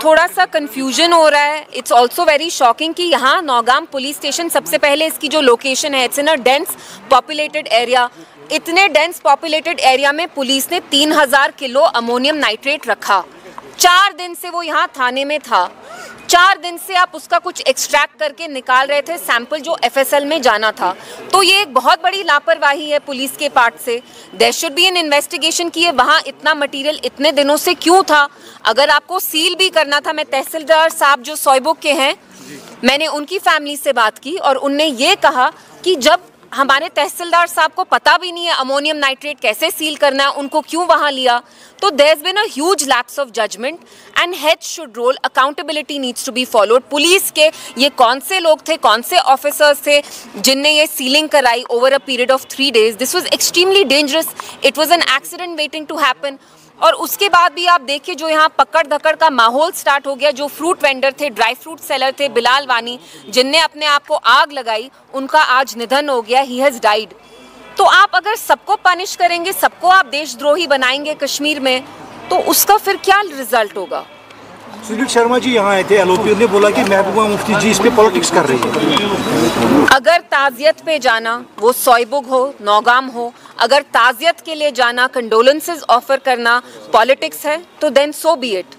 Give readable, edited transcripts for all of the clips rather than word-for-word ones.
थोड़ा सा कंफ्यूजन हो रहा है। इट्स ऑल्सो वेरी शॉकिंग कि यहाँ नौगाम पुलिस स्टेशन, सबसे पहले इसकी जो लोकेशन है, it's in a dense populated area. इतने डेंस पॉपुलेटेड एरिया में पुलिस ने 3000 किलो अमोनियम नाइट्रेट रखा। 4 दिन से वो यहाँ थाने में था। 4 दिन से आप उसका कुछ एक्सट्रैक्ट करके निकाल रहे थे सैंपल जो FSL में जाना था। तो ये एक बहुत बड़ी लापरवाही है पुलिस के पार्ट से। There should be an investigation कि ये वहाँ इतना मटेरियल इतने दिनों से क्यों था। अगर आपको सील भी करना था, मैं तहसीलदार साहब जो सोयबुक के हैं, मैंने उनकी फैमिली से बात की और उनने ये कहा कि जब हमारे तहसीलदार साहब को पता भी नहीं है अमोनियम नाइट्रेट कैसे सील करना है, उनको क्यों वहाँ लिया। तो there has been a huge lapse of judgement and head should roll, accountability needs to be followed. Police के ये कौन से लोग थे, कौन से ऑफिसर्स थे जिनने ये सीलिंग कराई over a period of 3 days। This was extremely dangerous, it was an accident waiting to happen. और उसके बाद भी आप देखिए जो यहाँ पकड़ धकड़ का माहौल स्टार्ट हो गया। जो फ्रूट वेंडर थे, ड्राई फ्रूट सेलर थे, बिलाल वानी, जिनने अपने आप को आग लगाई, उनका आज निधन हो गया, ही हैज़ डाइड। तो आप अगर सबको पनिश करेंगे, सबको आप देशद्रोही बनाएंगे कश्मीर में, तो उसका फिर क्या रिजल्ट होगा। सुनील शर्मा जी यहाँ आए थे, LOP ने बोला कि महबूबा मुफ्ती जी इस पे पॉलिटिक्स कर रही है। अगर ताज़ियत पे जाना, वो सोयबुग हो, नौगाम हो, अगर ताज़ियत के लिए जाना, कंडोलेंसेस ऑफर करना पॉलिटिक्स है, तो देन सो बी इट।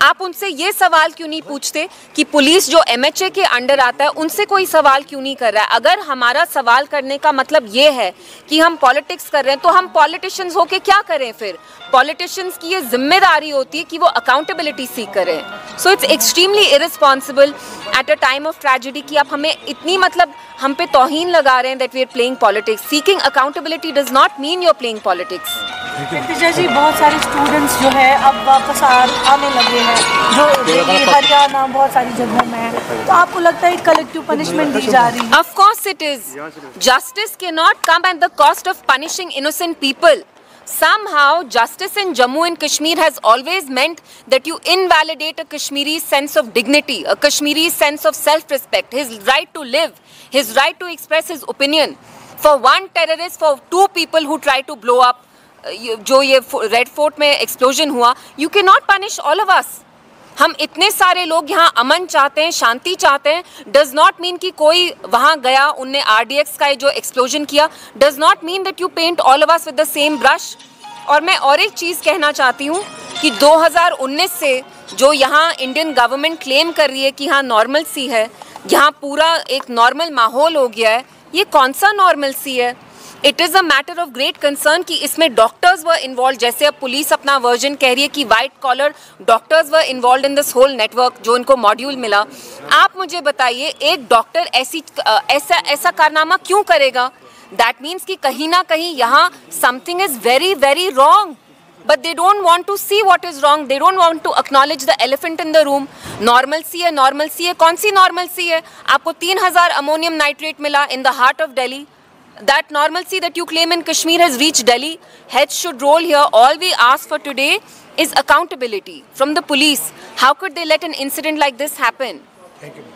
आप उनसे ये सवाल क्यों नहीं पूछते कि पुलिस जो MHA के अंडर आता है उनसे कोई सवाल क्यों नहीं कर रहा है। अगर हमारा सवाल करने का मतलब ये है कि हम पॉलिटिक्स कर रहे हैं, तो हम पॉलिटिशियंस होके क्या करें फिर। पॉलिटिशियंस की ये जिम्मेदारी होती है कि वो अकाउंटेबिलिटी सीख करें। So it's extremely irresponsible at a time of tragedy कि आप हमें इतनी हम पे तौहीन लगा रहे हैं that we are playing politics. Seeking accountability does not mean you are playing politics. Irtiza ji, बहुत सारे स्टूडेंट्स जो है अब वापस आने लगे हैं, जो हरियाणा बहुत सारी जगहों में है, तो आपको लगता है कलेक्टिव पनिशमेंट दी जा रही है? Of course it is. Justice can not come at the cost of punishing innocent people. Somehow, justice in Jammu and Kashmir has always meant that you invalidate a Kashmiri's sense of dignity, a Kashmiri's sense of self-respect, his right to live, his right to express his opinion. For one terrorist, for 2 people who try to blow up, जो ये red fort में explosion हुआ, you cannot punish all of us. हम इतने सारे लोग यहाँ अमन चाहते हैं, शांति चाहते हैं, डज नॉट मीन कि कोई वहाँ गया, उनने RDX का जो एक्सप्लोजन किया, does not mean that you paint all of us with the same brush. और मैं और एक चीज़ कहना चाहती हूँ कि 2019 से जो यहाँ इंडियन गवर्नमेंट क्लेम कर रही है कि हाँ नॉर्मल सी है, यहाँ पूरा एक नॉर्मल माहौल हो गया है, ये कौन सा नॉर्मल सी है। It is a matter of great concern कि इसमें डॉक्टर्स वर इन्वॉल्व। जैसे अब पुलिस अपना वर्जन कह रही है कि white collar doctors were involve in this whole network, जो इनको मॉड्यूल मिला। आप मुझे बताइए, एक डॉक्टर ऐसा कारनामा क्यों करेगा। दैट मीन्स कि कहीं ना कहीं यहाँ something is very very wrong, but they don't want to see what is wrong, they don't want to acknowledge the elephant in the room. Normal सी है, नॉर्मल सी है, कौन सी नॉर्मल सी है। आपको 3000 अमोनियम नाइट्रेट मिला in the heart of Delhi. That normalcy that you claim in Kashmir has reached Delhi. Heads should roll here. All we ask for today is accountability from the police. How could they let an incident like this happen? Thank you.